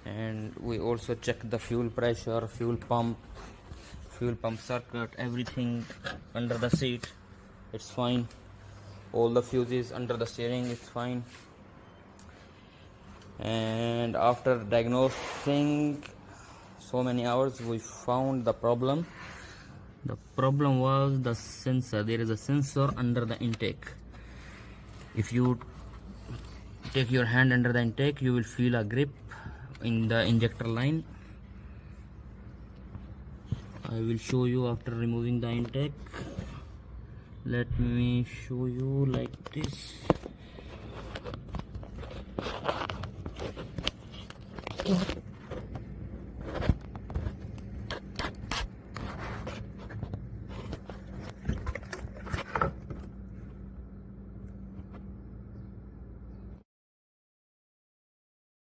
And we also check the fuel pressure, fuel pump circuit, everything under the seat. It's fine. All the fuses under the steering, it's fine. And after diagnosing so many hours, we found the problem. The problem was the sensor. There is a sensor under the intake. If you take your hand under the intake, you will feel a grip in the injector line. I will show you after removing the intake. Let me show you like this.